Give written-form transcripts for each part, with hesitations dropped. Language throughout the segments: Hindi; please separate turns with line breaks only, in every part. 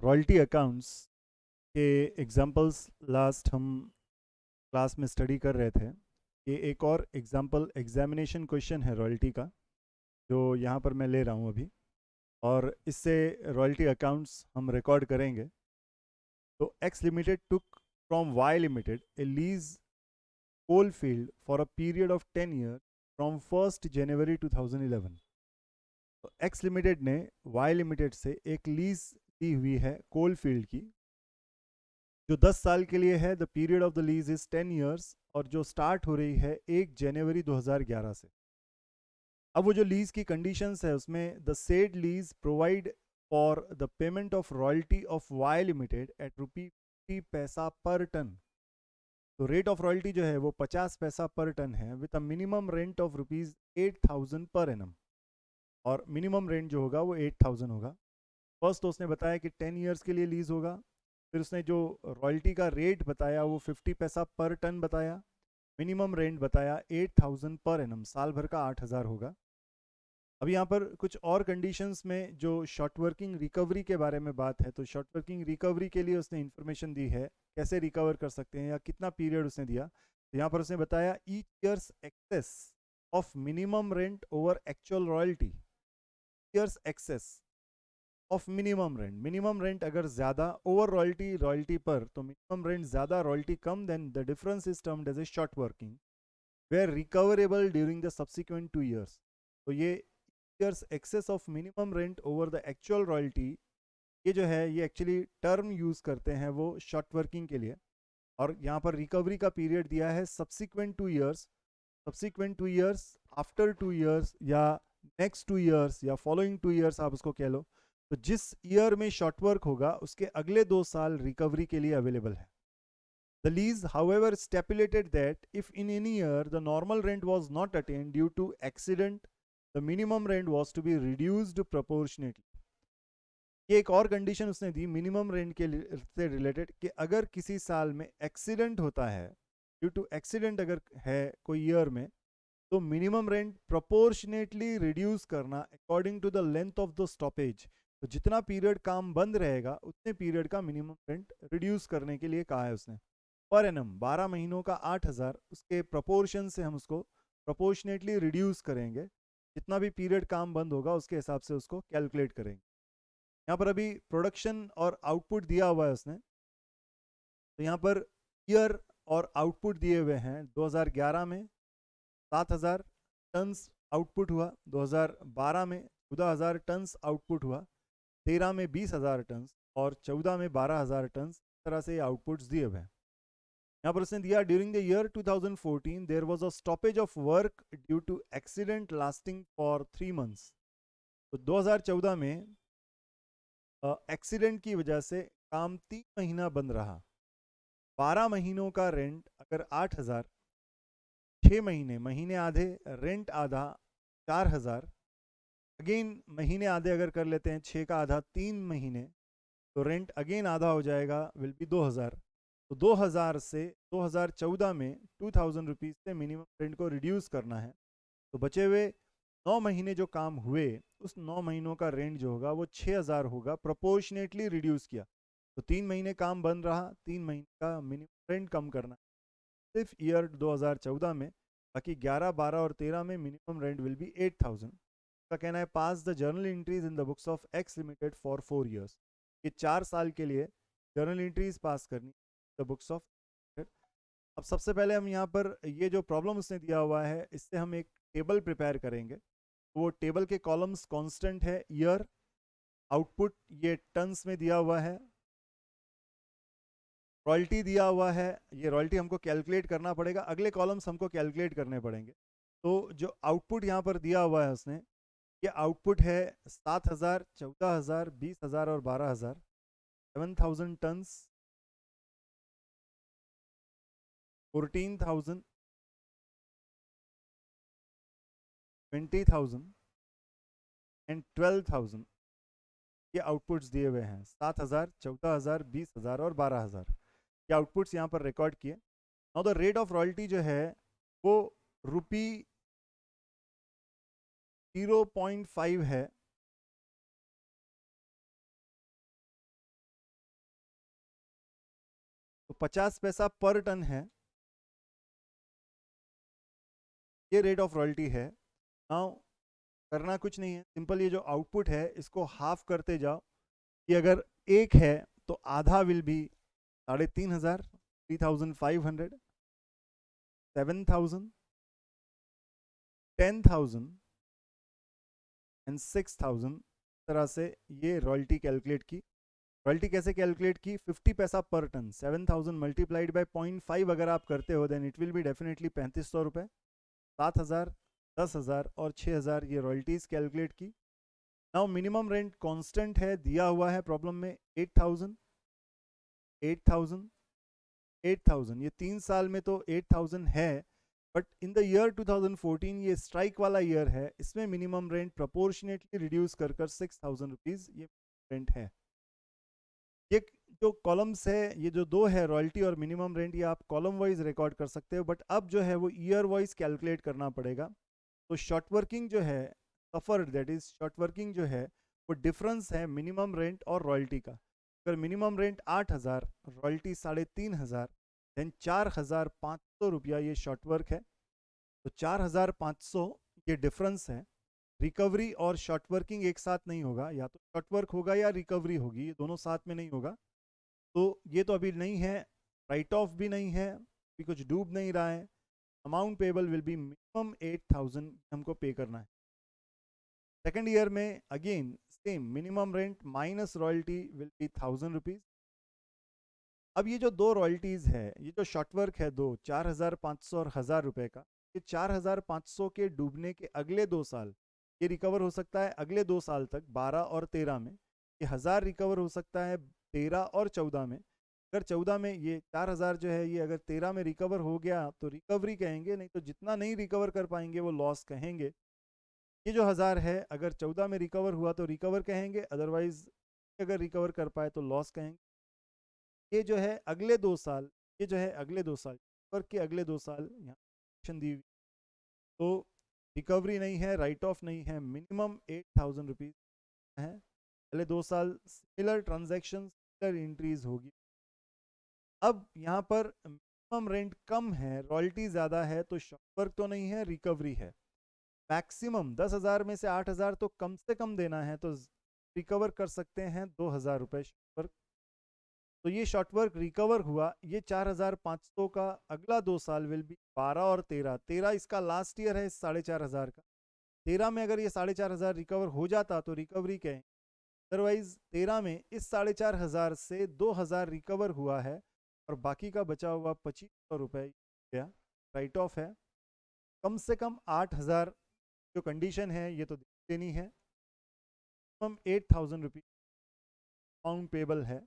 रॉयल्टी अकाउंट्स के एग्जांपल्स लास्ट हम क्लास में स्टडी कर रहे थे। ये एक और एग्जांपल एग्जामिनेशन क्वेश्चन है रॉयल्टी का, जो यहाँ पर मैं ले रहा हूँ अभी, और इससे रॉयल्टी अकाउंट्स हम रिकॉर्ड करेंगे। तो X limited took from Y limited a lease coal field for a period of 10 year from 1 January 2011। तो एक्स लिमिटेड ने वाई लिमिटेड से एक लीज ली हुई है कोल फील्ड की, जो 10 साल के लिए है। The period of the lease is 10 years, और जो स्टार्ट हो रही है 1 जनवरी 2011 से। अब वो जो लीज की कंडीशंस है उसमें the said lease provide for the payment of royalty of Y limited at rupee paisa per ton. तो रेट ऑफ रॉयल्टी जो है वो 50 पैसा पर टन है, with a minimum rent of rupees 8,000 per annum. और मिनिमम रेंट जो होगा वो 8,000 होगा। फर्स्ट तो उसने बताया कि 10 ईयर्स के लिए लीज होगा। फिर उसने जो रॉयल्टी का रेट बताया वो 50 पैसा पर टन बताया। मिनिमम रेंट बताया 8,000 पर एनम, साल भर का 8,000 होगा। अब यहाँ पर कुछ और कंडीशंस में जो शॉर्ट वर्किंग रिकवरी के बारे में बात है, तो शॉर्ट वर्किंग रिकवरी के लिए उसने इन्फॉर्मेशन दी है, कैसे रिकवर कर सकते हैं या कितना पीरियड उसने दिया। तो यहाँ पर उसने बताया each years excess of minimum rent over actual royalty. Years excess of minimum rent अगर ज़्यादा ओवर रॉयल्टी रॉयल्टी पर, तो मिनिमम रेंट ज़्यादा रॉयल्टी कम, then the difference is termed as a short working where recoverable during the subsequent 2 years. तो ये years excess of minimum rent over the actual royalty, ये जो है ये एक्चुअली टर्म यूज़ करते हैं वो शॉर्ट वर्किंग के लिए। और यहाँ पर रिकवरी का पीरियड दिया है subsequent 2 years. Subsequent 2 years, after 2 years, या नेक्स्ट 2 ईयर्स, या फॉलोइंग 2 ईयर्स आप उसको कह लो। तो जिस ईयर में शॉर्ट वर्क होगा उसके अगले 2 साल रिकवरी के लिए अवेलेबल है। The lease, however, stipulated that if in any year the normal rent was not attained due to accident, the minimum rent was to be reduced proportionately. ये एक और कंडीशन उसने दी मिनिमम रेंट के से रिलेटेड, कि अगर किसी साल में एक्सीडेंट होता है, ड्यू टू एक्सीडेंट अगर है कोई ईयर में, तो मिनिमम रेंट प्रोपोर्शनेटली रिड्यूस करना according to the length of the stoppage. तो जितना पीरियड काम बंद रहेगा उतने पीरियड का मिनिमम रेंट रिड्यूस करने के लिए कहा है उसने। पर एनम 12 महीनों का 8,000, उसके प्रपोर्शन से हम उसको प्रोपोर्शनेटली रिड्यूस करेंगे। जितना भी पीरियड काम बंद होगा उसके हिसाब से उसको कैलकुलेट करेंगे। यहाँ पर अभी प्रोडक्शन और आउटपुट दिया हुआ है उसने। तो यहाँ पर ईयर और आउटपुट दिए हुए हैं। 2011 में 7,000 टन्स आउटपुट हुआ, 2012 में 14,000 टन्स आउटपुट हुआ, 13 में 20,000 टन्स, और 14 में 12,000 टन्स। इस तरह से आउटपुट्स दिए हुए हैं। यहाँ पर उसने दिया during the year 2014 there was a stoppage of work due to accident lasting for 3 months. तो 2014 में एक्सीडेंट की वजह से काम 3 महीना बंद रहा। 12 महीनों का रेंट अगर 8,000, 6 महीने, महीने आधे, रेंट आधा, 4,000, अगेन महीने आधे अगर कर लेते हैं, 6 का आधा 3 महीने, तो रेंट अगेन आधा हो जाएगा, विल बी 2,000। तो 2,000 से 2014 में 2,000 रुपीज़ से मिनिमम रेंट को रिड्यूस करना है। तो बचे हुए 9 महीने जो काम हुए, उस 9 महीनों का रेंट जो होगा वो 6,000 होगा, प्रोपोर्शनेटली रिड्यूस किया। तो 3 महीने काम बंद रहा, 3 महीने का मिनिमम रेंट कम करना सिर्फ ईयर 2014 में। बाकी 11, 12 और 13 में मिनिमम रेंट विल बी 8,000। का कहना है pass the journal entries in the books of X limited for 4 years. ये 4 साल के लिए जर्नल एंट्रीज पास करनी द बुक्स ऑफ। अब सबसे पहले हम यहाँ पर ये जो प्रॉब्लम उसने दिया हुआ है इससे हम एक टेबल प्रिपेयर करेंगे। वो टेबल के कॉलम्स कांस्टेंट है, ईयर, आउटपुट ये टन्स में दिया हुआ है, रॉयल्टी दिया हुआ है, ये रॉयल्टी हमको कैलकुलेट करना पड़ेगा, अगले कॉलम्स हमको कैलकुलेट करने पड़ेंगे। तो जो आउटपुट यहाँ पर दिया हुआ है उसने, ये आउटपुट है 7,000, 14,000, 20,000 और 12,000। 7,000 टन्स, 14,000, 20,000 एंड 12,000। ये आउटपुट्स दिए हुए हैं 7,000, 14,000, 20,000 और 12,000। ये आउटपुट्स यहाँ पर रिकॉर्ड किए। Now the rate of royalty जो है वो रुपी 0.5 है। 50 पैसा पर टन है, ये रेट ऑफ रॉयल्टी है। नाउ करना कुछ नहीं है, सिंपल ये जो आउटपुट है इसको हाफ करते जाओ। कि अगर 1 है तो आधा विल बी 3,500, 3,500, 7,000, 10,000 एंड 6,000। तरह से ये रॉयल्टी कैलकुलेट की। रॉयल्टी कैसे कैलकुलेट की? 50 पैसा पर टन, 7,000 मल्टीप्लाइड बाय 0.5 अगर आप करते हो then it will be definitely 3,500 रुपये। 7,000, 10,000 और 6,000 ये रॉयल्टीज कैलकुलेट की। नाउ मिनिमम रेंट कांस्टेंट है, दिया हुआ है प्रॉब्लम में 8,000, 8,000, 8,000। ये 3 साल में तो 8,000 है, बट इन द ईयर 2014 ये स्ट्राइक वाला ईयर है, इसमें मिनिमम रेंट प्रोपोर्शनेटली रिड्यूस कर 6,000 रुपीज ये रेंट है। ये जो कॉलम्स है, ये जो दो है रॉयल्टी और मिनिमम रेंट, ये आप कॉलम वाइज रिकॉर्ड कर सकते हो, बट अब जो है वो ईयर वाइज कैलकुलेट करना पड़ेगा। तो शॉर्ट वर्किंग जो है suffered, that is short working जो है वो डिफरेंस है मिनिमम रेंट और रॉयल्टी का। अगर मिनिमम रेंट 8,000, रॉयल्टी 3,500, देन 4,500 रुपया ये शॉर्ट वर्क है। तो 4,500 ये डिफरेंस है। रिकवरी और शॉर्ट वर्किंग एक साथ नहीं होगा, या तो शॉर्ट वर्क होगा या रिकवरी होगी, ये दोनों साथ में नहीं होगा। तो ये तो अभी नहीं है, राइट ऑफ भी नहीं है, अभी कुछ डूब नहीं रहा है। Amount payable will B minimum 8,000 हमको पे करना है। सेकेंड ईयर में again same, minimum rent minus royalty will B 1,000 rupees. अब ये जो दो रॉयल्टीज है, ये जो शॉर्ट वर्क है दो, 4,500 और 1,000 रुपए का, ये 4,500 के डूबने के अगले 2 साल ये रिकवर हो सकता है, अगले 2 साल तक 12 और 13 में। ये 1,000 रिकवर हो सकता है 13 और 14 में। अगर 14 में ये 4,000 जो है ये अगर 13 में रिकवर हो गया तो रिकवरी कहेंगे, नहीं तो जितना नहीं रिकवर कर पाएंगे वो लॉस कहेंगे। ये जो 1,000 है अगर 14 में रिकवर हुआ तो रिकवर कहेंगे, अदरवाइज अगर रिकवर कर पाए तो लॉस कहेंगे। ये जो है अगले 2 साल, ये जो है अगले 2 साल, वर्क के अगले 2 साल यहाँ दी हुई। तो रिकवरी नहीं है, राइट ऑफ नहीं है, मिनिमम 8,000 रुपीज है। पहले 2 साल सिमिलर ट्रांजेक्शन, सिमिलर एंट्रीज होगी। अब यहाँ पर मिनिमम रेंट कम है, रॉयल्टी ज़्यादा है, तो शॉर्ट वर्क तो नहीं है, रिकवरी है। मैक्सिमम 10,000 में से 8,000 तो कम से कम देना है, तो रिकवर कर सकते हैं 2,000 रुपये शॉर्ट वर्क। तो ये शॉर्ट वर्क रिकवर हुआ। ये 4,500 का अगला 2 साल विल बी 12 और 13। 13 इसका लास्ट ईयर है इस 4,500 का। 13 में अगर ये 4,500 रिकवर हो जाता तो रिकवरी कहें, अदरवाइज 13 में इस 4,500 से 2,000 रिकवर हुआ है और बाकी का बचा हुआ 2,500 रुपये गया, राइट ऑफ है। कम से कम 8,000 जो कंडीशन है ये तो देनी है। हम 8,000 रुपीज अमाउंट पेबल है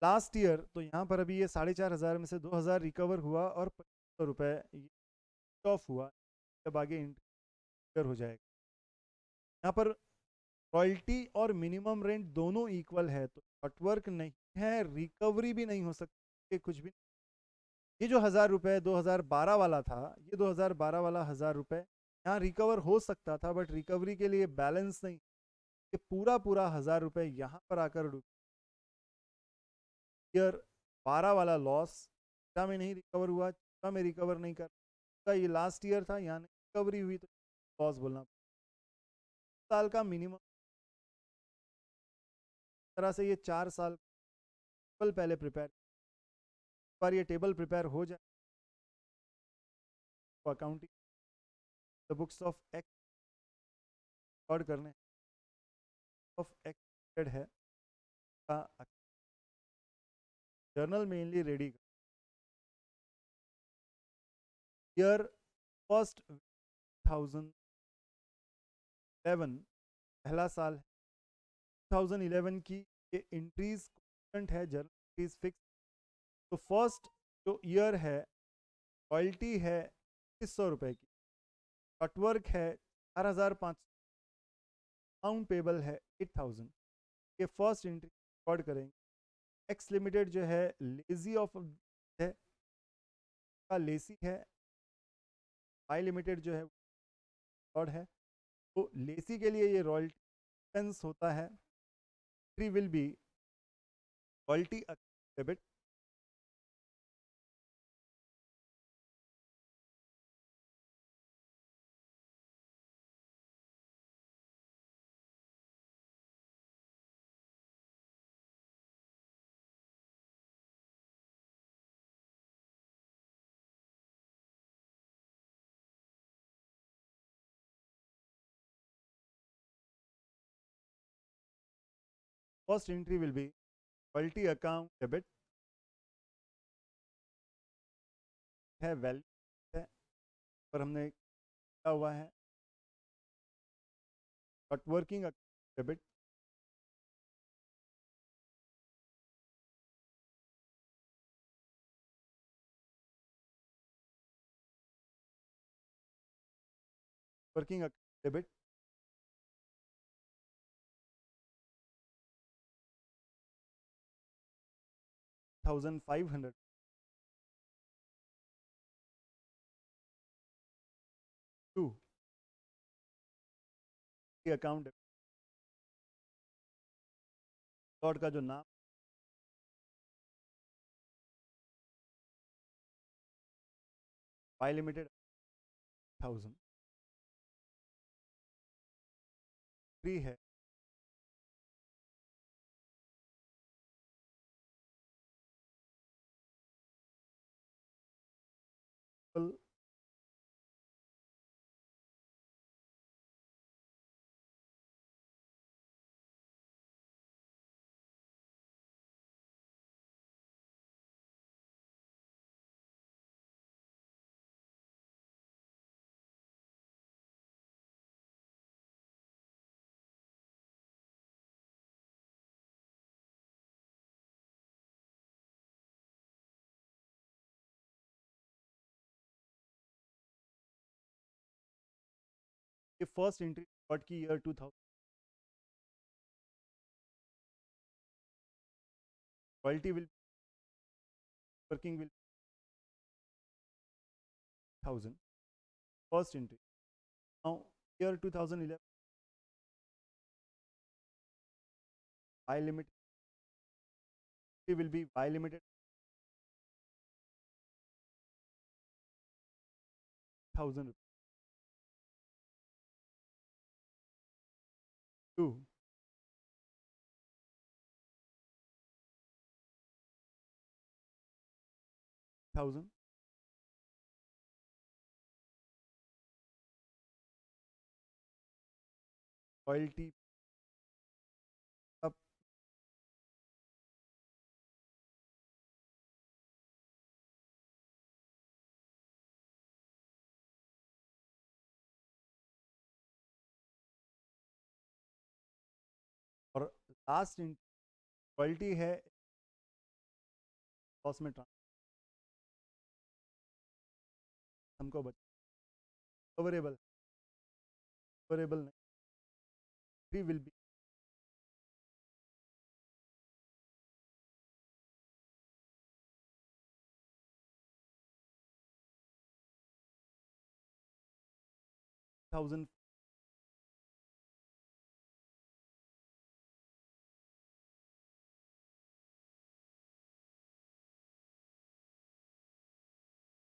लास्ट ईयर। तो यहाँ पर अभी ये 4,500 में से 2,000 रिकवर हुआ और 2,500 रुपये ऑफ हुआ, जब आगे इंटर हो जाएगा। यहाँ पर रॉयल्टी और मिनिमम रेंट दोनों इक्वल है, तो शॉर्ट वर्क नहीं है, रिकवरी भी नहीं हो सकती, कुछ भी। ये जो 1,000 रुपये 2012 वाला था, ये 2012 वाला 1,000 रुपये यहाँ रिकवर हो सकता था, बट रिकवरी के लिए बैलेंस नहीं, ये पूरा पूरा 1,000 रुपये यहाँ पर आकर डूब। ईयर 12 वाला लॉस में नहीं रिकवर हुआ, में रिकवर नहीं कर, ये लास्ट ईयर था, यहाँ रिकवरी हुई तो लॉस बोलना। साल का मिनिमम तरह से ये 4 साल पहले प्रिपेयर, पर ये टेबल प्रिपेयर हो जाए तो accounting the books of x record करने ऑफ एक्स है का journal mainly ready year first 2011 पहला साल है। 2011 की ये एंट्रीज कॉन्स्टेंट है, जर्नल एंट्रीज फिक्स। तो फर्स्ट जो ईयर है रॉयल्टी है 2,100 रुपये की, कटवर्क है 4,500, अमाउंट पेबल है 8,000। ये फर्स्ट एंट्री रिकॉर्ड करेंगे। एक्स लिमिटेड जो है लेजी ऑफ है का लेसी है, वाई लिमिटेड जो है रिकॉर्ड है। तो लेसी के लिए ये रॉयल्टी एक्सपेंस होता है, will be royalty debit first entry will be royalty account debit है, वैल्यू है पर हमने क्या हुआ है but working debit working debit 1500 to account लॉट का जो नाम बाय लिमिटेड 1000 फ्री है ये फर्स्ट एंट्री लॉट की year 2000 royalty will working will 1000 first entry now year 2011 by limit will be by limited 1000 to 1000 royalty up और लास्ट रॉयल्टी है लॉस में हमको कवरेबल कवरेबल नहीं free will be 1000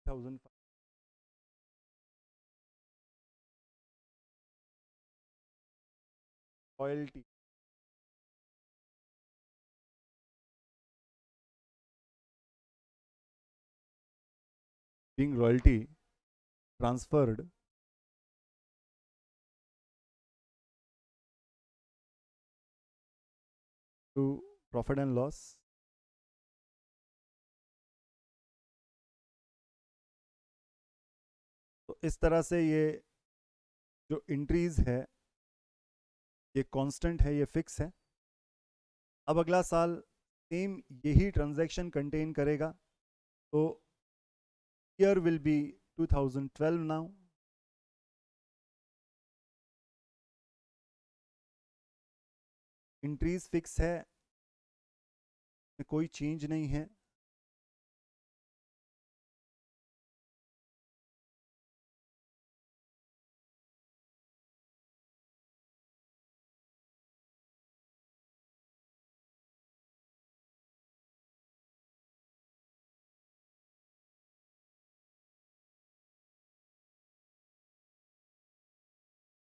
1000 royalty being royalty transferred to profit and loss तो इस तरह से ये जो इंट्रीज है ये कांस्टेंट है ये फिक्स है अब अगला साल सेम यही ट्रांजैक्शन कंटेन करेगा तो year will be 2012 now increase fix है कोई चेंज नहीं है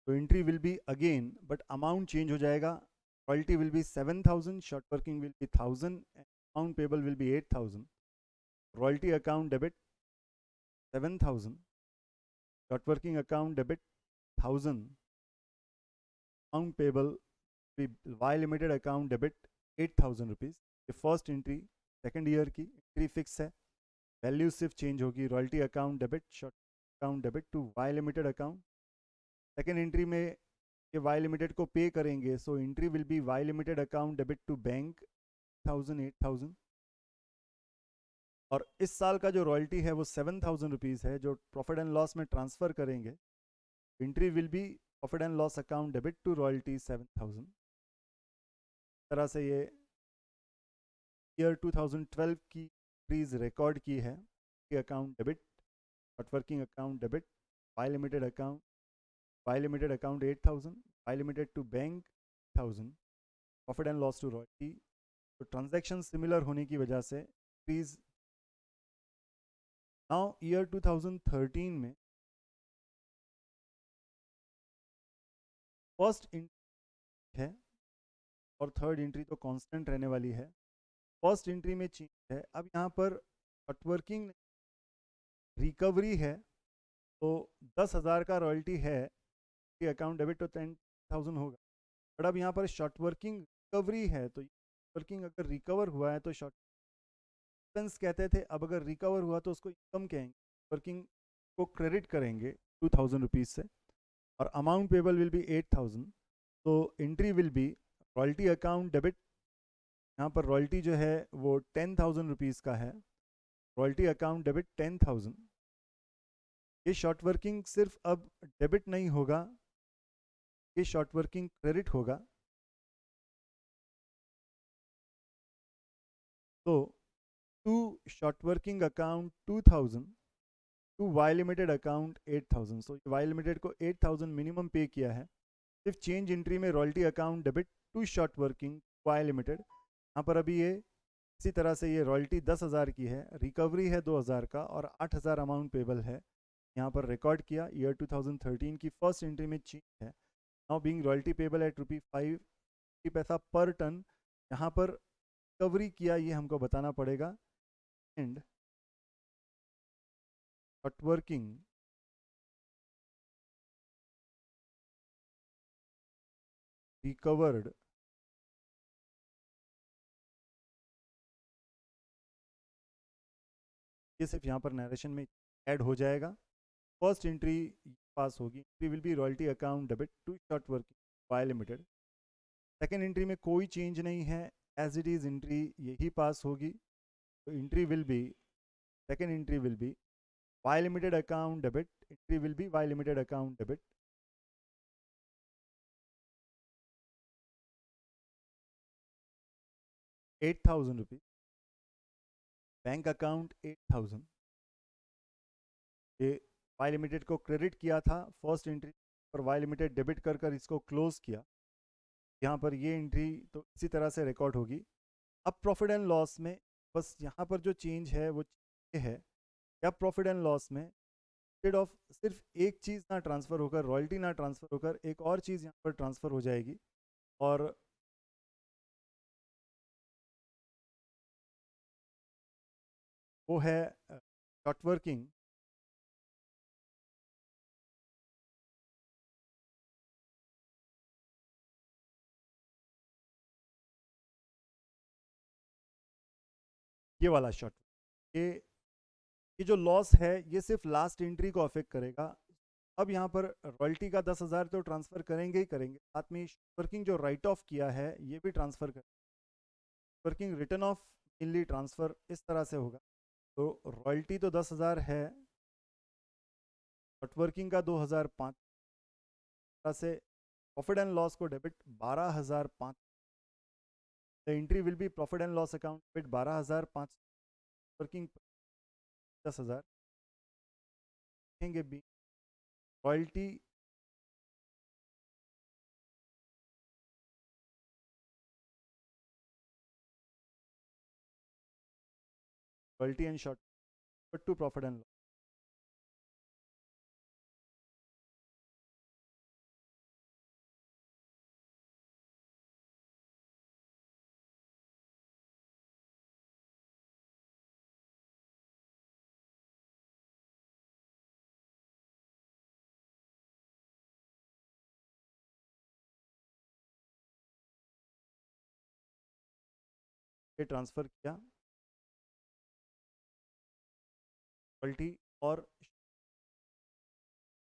तो entry will be again but amount change हो जाएगा royalty will be 7000 short working will be 1000 amount payable will be 8000 royalty account debit 7000 short working account debit 1000 amount payable Y limited account debit ₹8,000। ये फर्स्ट एंट्री सेकेंड ईयर की एंट्री फिक्स है, वैल्यू सिर्फ चेंज होगी, royalty account debit, short account debit to Y limited account. Second entry में ये वाई लिमिटेड को पे करेंगे, so entry will be Y limited account debit to bank 8,000। और इस साल का जो रॉयल्टी है वो ₹7,000 है, जो प्रॉफिट एंड लॉस में ट्रांसफर करेंगे। Entry will be profit and loss account debit to royalty 7,000। तरह से ये ईयर 2012 की एंट्रीज रिकॉर्ड की है। Account debit, working account debit, Y limited account, Y limited account 8,000, Y limited to bank 1,000, profit and loss to royalty. तो ट्रांजैक्शन सिमिलर होने की वजह से एंट्रीज। नाउ ईयर 2013 में फर्स्ट एंट्री है और थर्ड एंट्री तो कांस्टेंट रहने वाली है। फर्स्ट एंट्री में चेंज है, अब यहाँ पर वर्किंग रिकवरी है, तो 10,000 का रॉयल्टी है कि अकाउंट डेबिट तो 10,000 होगा। बट अब यहाँ पर शॉर्ट वर्किंग रिकवरी है, तो वर्किंग अगर रिकवर हुआ है तो शॉर्ट एक्सपेंस कहते थे, अब अगर रिकवर हुआ तो उसको इनकम कहेंगे, वर्किंग को क्रेडिट करेंगे ₹2,000 से, और अमाउंट पेबल विल बी 8,000। तो entry will be royalty account debit, यहाँ पर रॉयल्टी जो है वो ₹10,000 का है, रॉयल्टी अकाउंट डेबिट 10,000। ये शॉर्ट वर्किंग सिर्फ अब डेबिट नहीं होगा, ये शॉर्ट वर्किंग क्रेडिट होगा। तो to short working account 2,000, to Y limited account 8,000। So Y limited को 8,000 मिनिमम पे किया है, सिर्फ चेंज एंट्री में royalty account debit to short working Y limited. यहाँ पर अभी ये इसी तरह से ये रॉयल्टी 10,000 की है, रिकवरी है 2,000 का, और 8,000 अमाउंट पेबल है। यहाँ पर रिकॉर्ड किया ईयर 2013 की फर्स्ट एंट्री में चेंज है। Now being royalty payable eight ₹5 पर टन, यहाँ पर रिकवरी किया ये हमको बताना पड़ेगा। एंड शॉर्ट वर्किंग रिकवर्ड ये सिर्फ यहाँ पर नरेशन में ऐड हो जाएगा। फर्स्ट एंट्री पास होगी, entry will be royalty account debit to short working Y limited. Second entry में कोई चेंज नहीं है, एज इट इज एंट्री यही पास होगी। तो entry will be, second entry will be Y limited account debit, entry will be Y limited account debit ₹8,000, bank account 8,000। ये वाई लिमिटेड को क्रेडिट किया था फर्स्ट एंट्री पर, वाई लिमिटेड डेबिट कर कर इसको क्लोज किया। यहाँ पर ये एंट्री तो इसी तरह से रिकॉर्ड होगी। अब प्रॉफिट एंड लॉस में बस यहाँ पर जो चेंज है वो ये है, या प्रॉफिट एंड लॉस में इंस्टेड ऑफ सिर्फ एक चीज़ ना ट्रांसफ़र होकर, रॉयल्टी ना ट्रांसफ़र होकर, एक और चीज़ यहाँ पर ट्रांसफ़र हो जाएगी, और वो है शॉर्ट वर्किंग ये वाला शॉर्ट। ये ये जो लॉस है ये सिर्फ लास्ट एंट्री को अफेक्ट करेगा। अब यहाँ पर रॉयल्टी का 10,000 तो ट्रांसफ़र करेंगे ही करेंगे, साथ में वर्किंग जो राइट ऑफ किया है ये भी ट्रांसफ़र कर, working return of mainly transfer इस तरह से होगा। तो रॉयल्टी तो 10,000 है, वर्किंग का 2,005 से, प्रॉफिट एंड लॉस को debit 12,005। The entry will be profit and loss account debit 12,005, working 10,000 भी royalty royalty and short to profit and loss. ये ट्रांसफ़र किया रॉयल्टी। और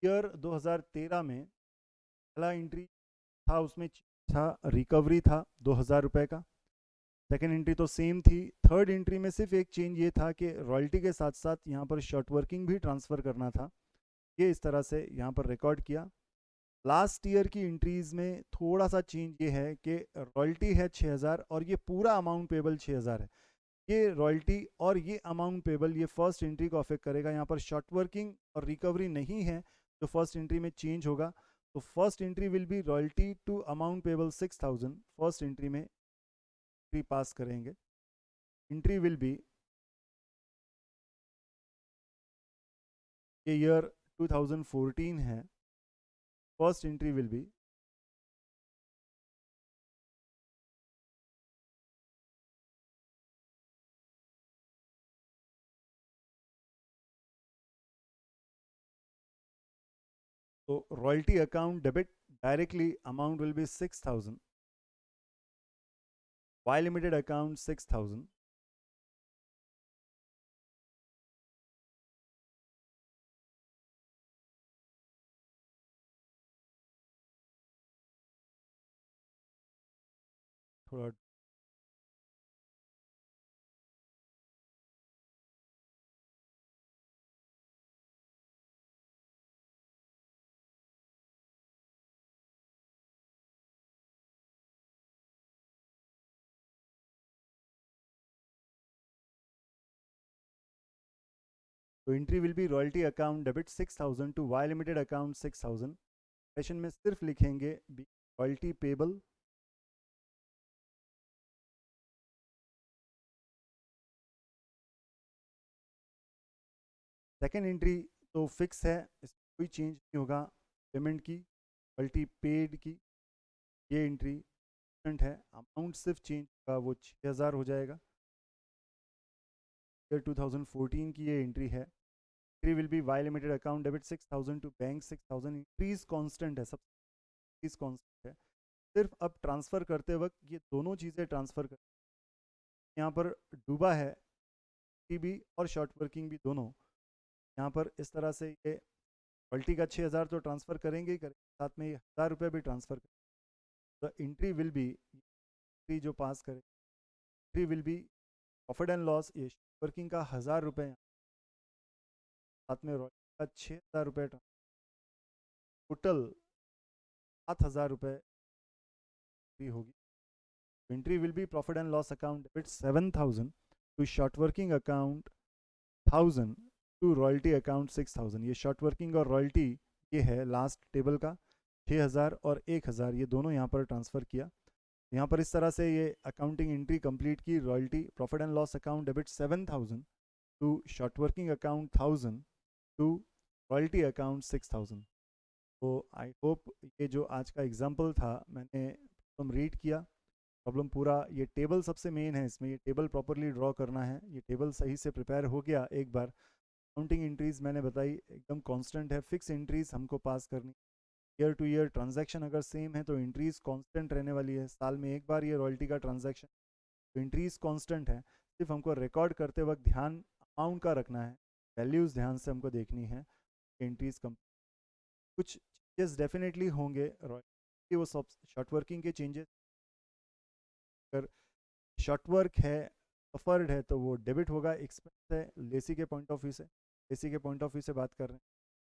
ईयर 2013 में पहला एंट्री था, उसमें था रिकवरी था 2000 रुपये का। सेकेंड एंट्री तो सेम थी। थर्ड एंट्री में सिर्फ एक चेंज ये था कि रॉयल्टी के साथ साथ यहाँ पर शॉर्ट वर्किंग भी ट्रांसफ़र करना था। ये इस तरह से यहाँ पर रिकॉर्ड किया। लास्ट ईयर की एंट्रीज में थोड़ा सा चेंज ये है कि रॉयल्टी है 6000 और ये पूरा अमाउंट पेबल 6000 है। ये रॉयल्टी और ये अमाउंट पेबल ये फर्स्ट एंट्री को अफेक्ट करेगा। यहाँ पर शॉर्ट वर्किंग और रिकवरी नहीं है जो फर्स्ट एंट्री में चेंज होगा। तो first entry will be royalty to amount payable 6000। First entry में एंट्री पास करेंगे। एंट्री विल बी ये ईयर 2014 है। फर्स्ट एंट्री विल बी तो royalty account debit directly amount will be 6000। Y limited account 6000। थोड़ा तो entry will be royalty account debit 6000 to Y limited account 6000। Session में सिर्फ लिखेंगे रॉयल्टी पेबल। सेकेंड एंट्री तो फिक्स है, इसमें कोई चेंज नहीं होगा। पेमेंट की रॉयल्टी पेड की ये एंट्री है। अमाउंट सिर्फ चेंज होगा, वो 6000 हो जाएगा। ईयर 2014 की ये एंट्री है। Entry will be Y limited account debit 6000 to bank 6000। Increase constant है, सब इंक्रीज कांस्टेंट है। सिर्फ अब ट्रांसफ़र करते वक्त ये दोनों चीज़ें ट्रांसफ़र कर, यहाँ पर डूबा है भी और शॉर्ट वर्किंग भी दोनों। यहाँ पर इस तरह से ये रॉयल्टी का 6000 तो ट्रांसफ़र करेंगे ही करेंगे, साथ में ये 1000 रुपये भी ट्रांसफ़र करेंगे। तो एंट्री विल बी एंट्री जो पास करे entry will be profit and loss. ये वर्किंग का 1000 रुपये, साथ में रॉयल्टी का 6000 रुपये, टोटल 7000 रुपये होगी। Entry will be profit and loss account debit 7000 to short working account 1000 to royalty account 6000। ये शॉर्ट वर्किंग और रॉयल्टी ये है लास्ट टेबल का 6000 और 1000, ये दोनों यहाँ पर ट्रांसफ़र किया। यहाँ पर इस तरह से ये अकाउंटिंग एंट्री कंप्लीट की। Royalty profit and loss account debit 7000 to short working account 1000 to royalty account 6000। तो आई होप ये जो आज का एग्जाम्पल था मैंने तुम रीड किया। प्रॉब्लम पूरा ये टेबल सबसे मेन है, इसमें ये टेबल प्रॉपरली ड्रॉ करना है। ये टेबल सही से प्रिपेयर हो गया एक बार। काउंटिंग एंट्रीज मैंने बताई एकदम कांस्टेंट है, फिक्स एंट्रीज हमको पास करनी। ईयर टू ईयर ट्रांजैक्शन अगर सेम है तो एंट्रीज कांस्टेंट रहने वाली है। साल में एक बार ये रॉयल्टी का ट्रांजैक्शन, तो एंट्रीज कांस्टेंट है। सिर्फ हमको रिकॉर्ड करते वक्त ध्यान अमाउंट का रखना है, वैल्यूज़ ध्यान से हमको देखनी है। एंट्रीज कम कुछ चेंजेस डेफिनेटली होंगे रॉयल्टी, वो सब शॉर्ट वर्किंग के चेंजेस। अगर शॉर्ट वर्क है सफर्ड है तो वो डेबिट होगा, एक्सपेंस है लेसी के पॉइंट ऑफ व्यू से, लेसी के पॉइंट ऑफ व्यू से बात कर रहे हैं।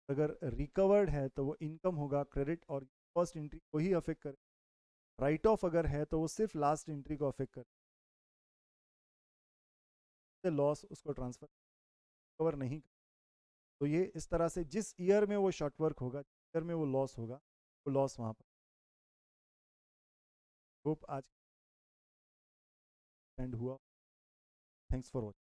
अगर रिकवर्ड है तो वो इनकम होगा, क्रेडिट और फर्स्ट एंट्री को ही अफेक्ट करे। राइट ऑफ अगर है तो वो सिर्फ लास्ट एंट्री को अफेक्ट करे, लॉस उसको ट्रांसफर कवर नहीं कर। तो ये इस तरह से जिस ईयर में वो शॉर्ट वर्क होगा, जिस ईयर में वो लॉस होगा, वो लॉस वहाँ पर। होप आज एंड हुआ। Thanks for watching.